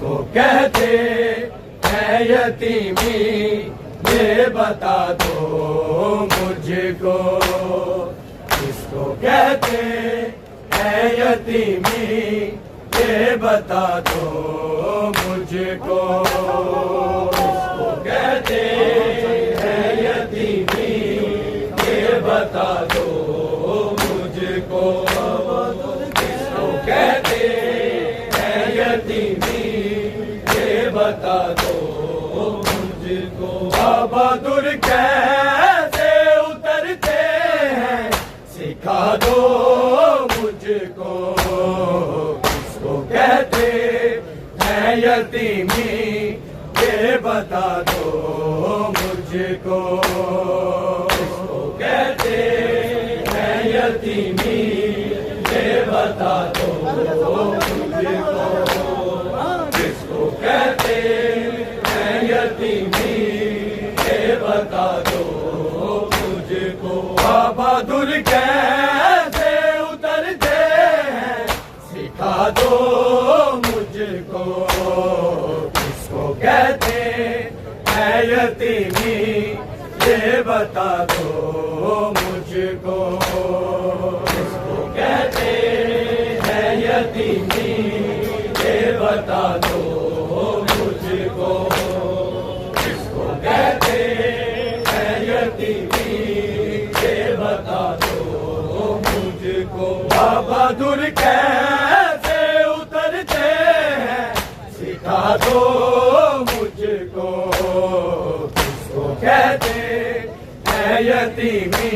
किसको कहते हैं यतीमी, ये बता दो मुझको। किसको कहते हैं यतीमी, ये बता दो मुझको। किसको कहते हैं यतीमी, ये बता दो मुझको। किसको कहते हैं यतीमी, ये बता दो मुझको। बहादुर कैसे उतरते हैं, सिखा दो मुझको। किसको कहते हैं यतीमी, ये बता दो मुझको। किसको कहते हैं यतीमी, ये बता दो मुझको। किसको कहते हैं यतीमी, ये बता दो मुझको। बहादुर कैसे उतरते हैं, सिखा दो मुझको। किसको कहते हैं यतीमी, ये बता दो मुझको। किसको कहते हैं यतीमी, ये बता दो मुझको। किसको कहते हैं यतीमी, ये बता दो मुझको। बहादुर कैसे उतरते हैं, सिखा दो मुझको। किसको कहते हैं यतीमी,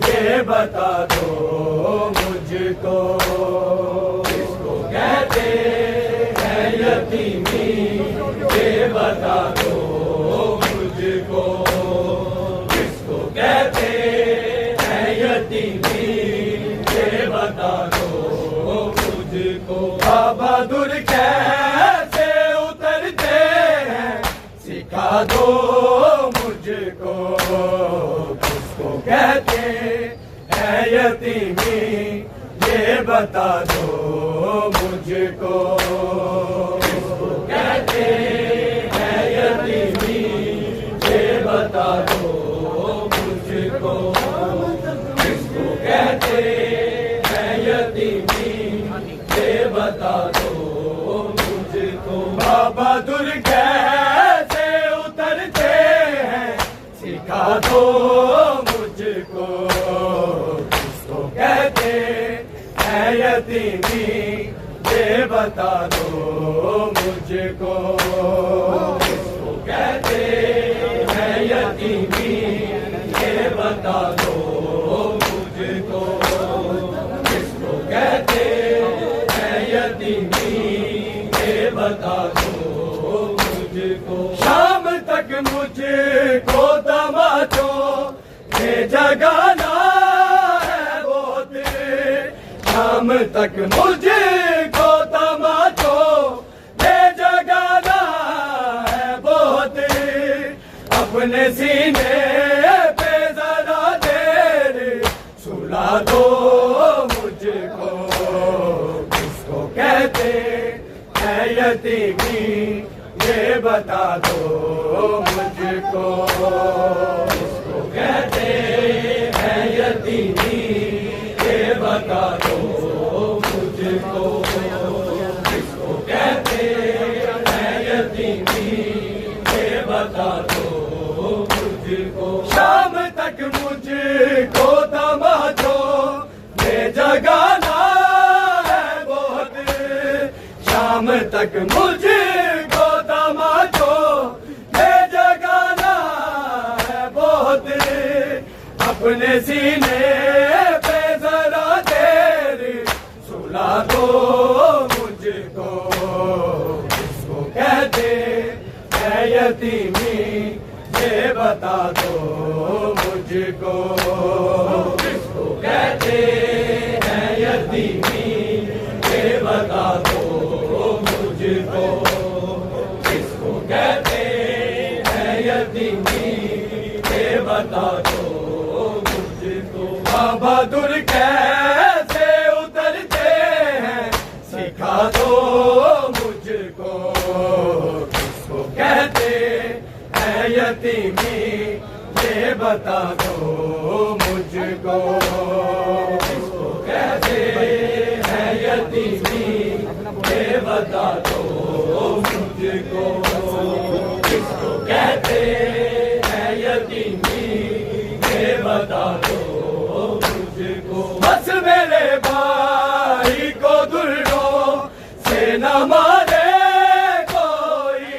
ये बता दो मुझको। किसको कहते हैं यतीमी, ये बता दो मुझको। किसको कहते हैं यतीमी, ये बता दो मुझको। बहादुर कैसे उतरते हैं, सिखा दो मुझको। किसको कहते हैं यतीमी, ये बता दो मुझको। किसको कहते हैं यतीमी, ये बता दो मुझको। किसको कहते हैं यतीमी, ये बता दो मुझको। बहादुर कैसे उतरते हैं, सिखा दो मुझको। किसको कहते हैं यतीमी, ये बता दो मुझको। किसको कहते हैं यतीमी, ये बता दो मुझको। किसको कहते हैं यतीमी, ये बता दो मुझको। शाम तक मुझको तमाचों ने जगाना है बहुत। शाम तक मुझको तमाचों ने जगाना है बहुत। अपने सीने पे जरा देर सुला दो मुझको। किसको कहते हैं यतीमी, ये बता दो मुझको। किसको कहते हैं यतीमी, ये बता दो मुझको। किसको कहते हैं यतीमी, ये बता दो मुझको। शाम तक मुझको तमाचों ने जगाना है बहुत। शाम तक मुझको तमाचों ने जगाना है बहुत। अपने सीने पे जरा देर सुला दो मुझको। किसको कहते हैं यतीमी, ये बता दो मुझको। किसको कहते हैं यतीमी, ये बता दो मुझको। किसको कहते हैं यतीमी, ये बता दो मुझको। बहादुर कैसे उतरते हैं, सिखा दो मुझको। किसको कहते हैं यतीमी, ये बता दो मुझको। किसको कहते हैं यतीमी, ये बता दो मुझको। किसको कहते हैं यतीमी, ये बता दो मुझको। बस मेरे भाई को दुर्रों से न मारे कोई,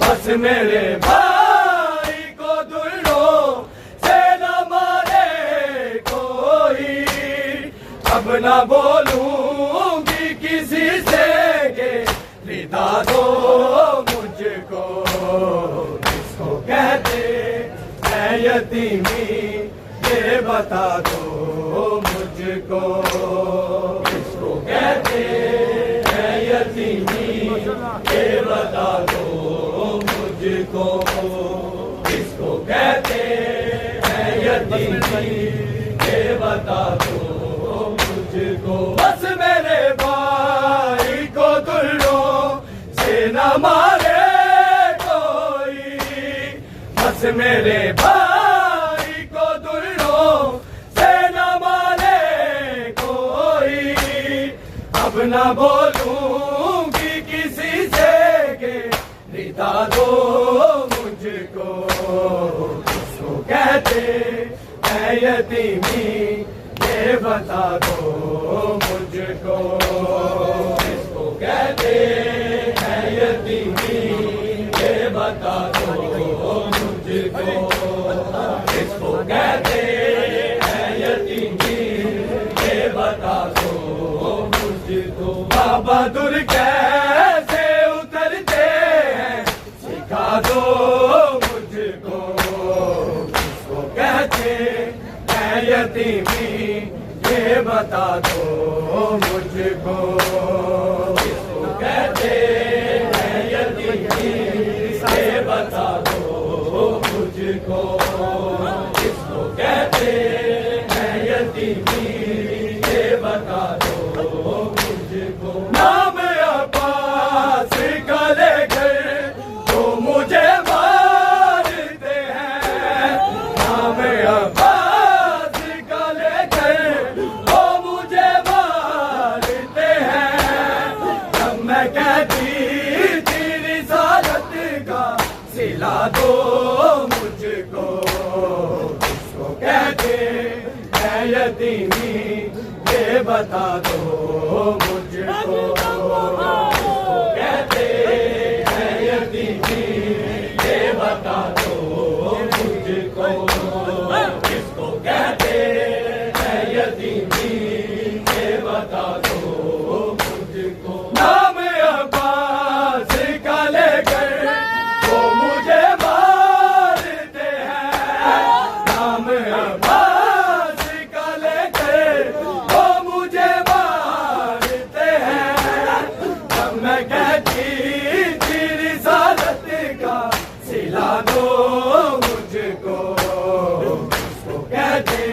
बस मेरे भाई को दुर्रों से न मारे कोई। अब न बोलूंगी किसी से के रिदा दो मुझको। किसको कहते हैं यतीमी, ये बता दो मुझको। किसको कहते हैं यतीमी, ये बता दो मुझको। किसको कहते हैं यतीमी, ये बता दो मुझको। बस मेरे भाई को दुर्रों से न मारे कोई, बस मेरे भाई को दुर्रों से न मारे कोई। अब न बोलूंगी किसी से के रिदा दो मुझको। किसको कहते हैं यतीमी, ये बता दो मुझको। किसको कहते हैं यतीमी, ये बता दो मुझको। किसको कहते हैं यतीमी, ये बता दो मुझको। बाबा दुर कैसे उतरते हैं, सिखा दो मुझको। किसको कहते हैं यतीमी, ये बता दो मुझको। किसको कहते हैं यतीमी, ये बता दो मुझको। किसको कहते हैं यतीमी, ये बता दो मुझको। नाम अब्बास का लेकर तो मुझे मारते हैं, नाम अब्बास का लेकर तो मुझे मारते हैं। जब मैं कहती थी रिसालत का सिला दो मुझको। किसको कहते हैं यतीमी, ये बता दो मुझको। किसको कहते हैं यतीमी, ये बता दो मुझको। किसको कहते हैं यतीमी, ये बता दो मुझको। नाम अब्बास का लेकर तो मुझे मारते हैं, नाम अब्बास का लेकर तो मुझे मारते हैं। जब मैं कहती थी रिसालत का सिला दो मुझको। किसको कहते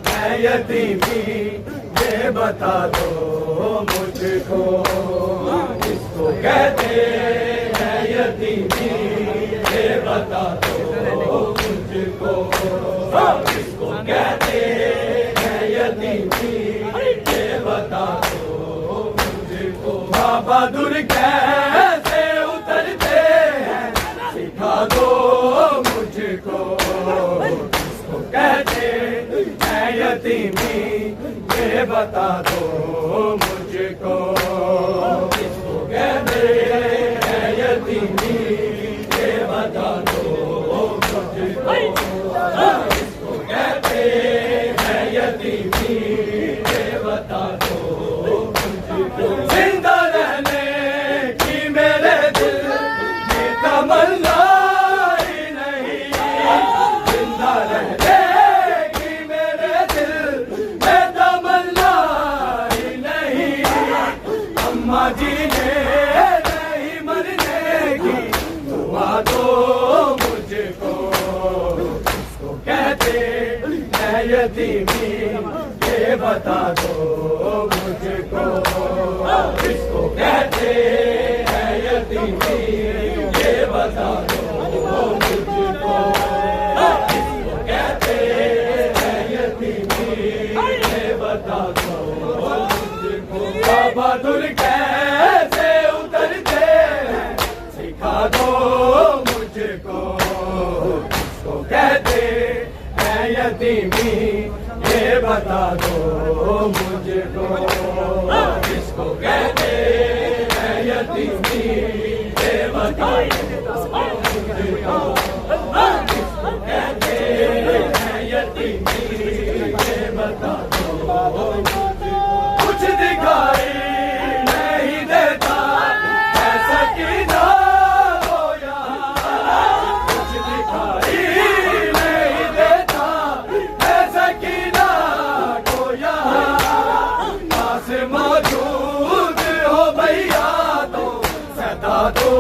हैं यतीमी, ये बता दो मुझको। किसको कहते हैं यतीमी, ये बता दो मुझको। किसको कहते हैं यतीमी, ये बता दो मुझको। बाबा दुर कैसे उतरते हैं, सिखा दो मुझको। किसको कहते हैं यतीमी, ये बता दो मुझको। किसको कहते हैं यतीमी, ये बता दो मुझको। किसको कहते हैं यतीमी, ये बता दो मुझको। जिंदा रहने की मेरे दिल में तमन्ना ही नहीं, जिंदा रहने की मेरे दिल में तमन्ना ही नहीं। अम्मा जी ने नहीं मरने की दुआ दो मुझको। किसको कहते हैं यतीमी, ये बता दो मुझको। किसको कहते हैं यतीमी ये बता दो मुझको, किसको कहते हैं यतीमी ये बता दो मुझको, किसको कहते हैं यतीमी ये बता दो मुझको। कुछ दिखाई नहीं देता ऐसा कि ना हो यहाँ, कुछ दिखाई नहीं देता ऐसा कि ना हो यहाँ, पास मौजूद हो भैया तो सदा दो